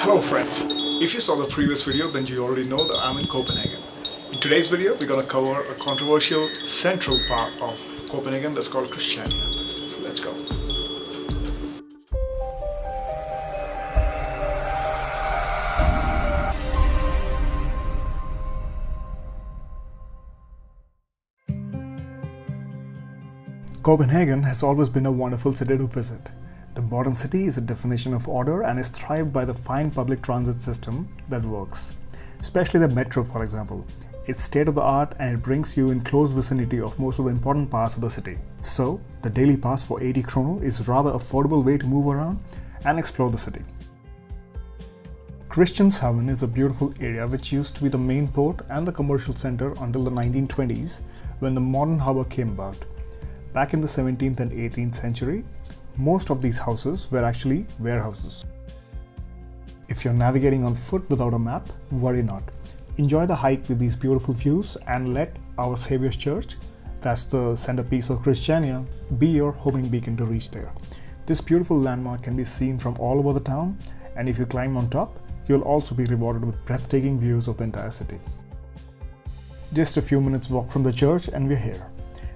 Hello friends, if you saw the previous video then you already know that I'm in Copenhagen. In today's video we're going to cover a controversial central part of Copenhagen that's called Christiania. So let's go. Copenhagen has always been a wonderful city to visit. The modern city is a definition of order and is thrived by the fine public transit system that works. Especially the metro, for example. It's state-of-the-art and it brings you in close vicinity of most of the important parts of the city. So, the daily pass for 80 kroner is a rather affordable way to move around and explore the city. Christianshavn is a beautiful area which used to be the main port and the commercial center until the 1920s when the modern harbour came about. Back in the 17th and 18th century, most of these houses were actually warehouses. If you're navigating on foot without a map, worry not. Enjoy the hike with these beautiful views and let Our Saviour's Church, that's the centerpiece of Christiania, be your homing beacon to reach there. This beautiful landmark can be seen from all over the town, and if you climb on top, you'll also be rewarded with breathtaking views of the entire city. Just a few minutes walk from the church and we're here.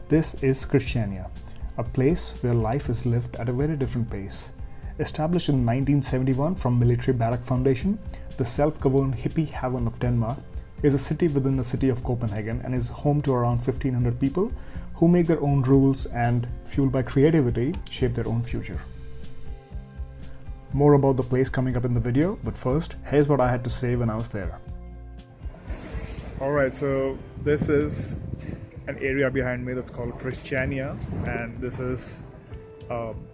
This is Christiania, a place where life is lived at a very different pace. Established in 1971 from Military Barrack Foundation, the self-governed hippie haven of Denmark is a city within the city of Copenhagen and is home to around 1,500 people who make their own rules and, fueled by creativity, shape their own future. More about the place coming up in the video, but first, here's what I had to say when I was there. Alright, so this is an area behind me that's called Christiania, and this is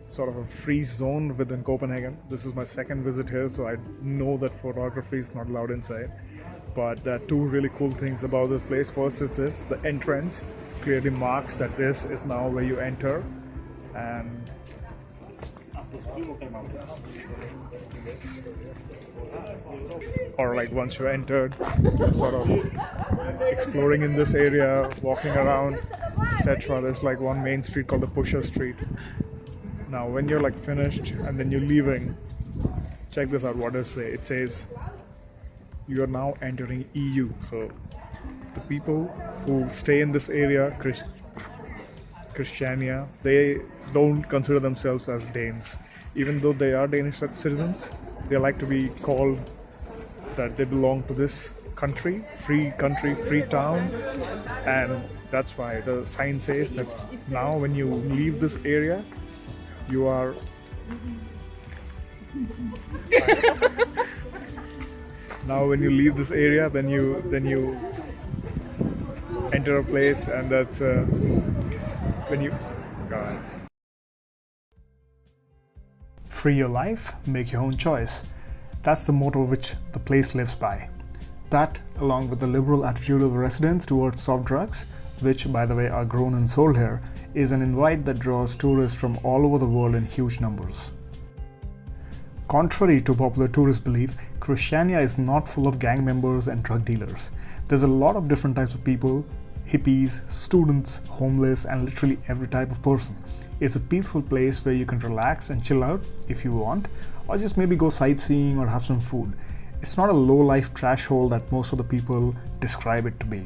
sort of a free zone within Copenhagen. This is my second visit here, so I know that photography is not allowed inside. But there are two really cool things about this place. First is this, the entrance clearly marks that this is now where you enter, and or like once you entered, sort of exploring in this area, walking around, etc. There's like one main street called the Pusher Street. Now when you're like finished and then you're leaving, check this out, what does it say? It says you are now entering EU. So the people who stay in this area, Christiania, they don't consider themselves as Danes. Even though they are Danish citizens, they like to be called that they belong to this country, free town, and that's why the sign says that now when you leave this area, you are now when you leave this area, then you enter a place, and that's when you free your life, make your own choice. That's the motto which the place lives by. That, along with the liberal attitude of the residents towards soft drugs, which by the way are grown and sold here, is an invite that draws tourists from all over the world in huge numbers. Contrary to popular tourist belief, Christiania is not full of gang members and drug dealers. There's a lot of different types of people, hippies, students, homeless, and literally every type of person. It's a peaceful place where you can relax and chill out if you want, or just maybe go sightseeing or have some food. It's not a low-life trash hole that most of the people describe it to be.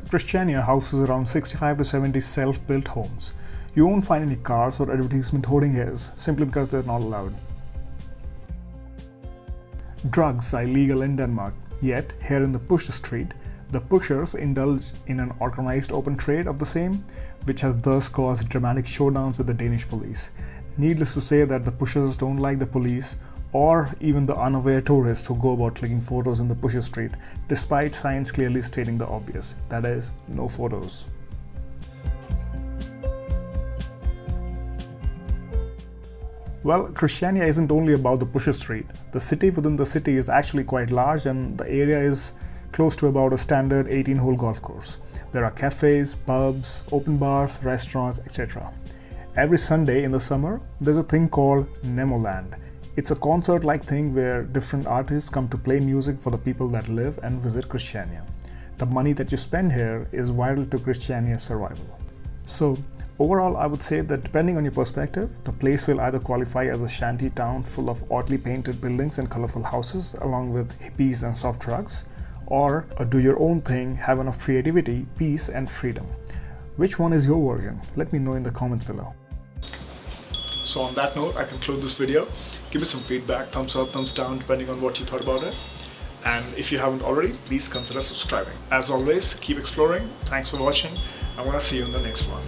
Christiania houses around 65 to 70 self-built homes. You won't find any cars or advertisement hoarding here simply because they're not allowed. Drugs are illegal in Denmark, yet here in the Pusher Street, the pushers indulge in an organized open trade of the same, which has thus caused dramatic showdowns with the Danish police. Needless to say that the pushers don't like the police or even the unaware tourists who go about clicking photos in the Pusher Street, despite signs clearly stating the obvious, that is, no photos. Well, Christiania isn't only about the Pusher Street. The city within the city is actually quite large, and the area is close to about a standard 18-hole golf course. There are cafes, pubs, open bars, restaurants, etc. Every Sunday in the summer, there's a thing called Nemoland. It's a concert-like thing where different artists come to play music for the people that live and visit Christiania. The money that you spend here is vital to Christiania's survival. So, Overall, I would say that depending on your perspective, the place will either qualify as a shanty town full of oddly painted buildings and colorful houses along with hippies and soft drugs, or a do your own thing, have enough creativity, peace and freedom. Which one is your version? Let me know in the comments below. So on that note, I conclude this video. Give me some feedback, thumbs up, thumbs down, depending on what you thought about it. And if you haven't already, please consider subscribing. As always, keep exploring. Thanks for watching. I want to see you in the next one.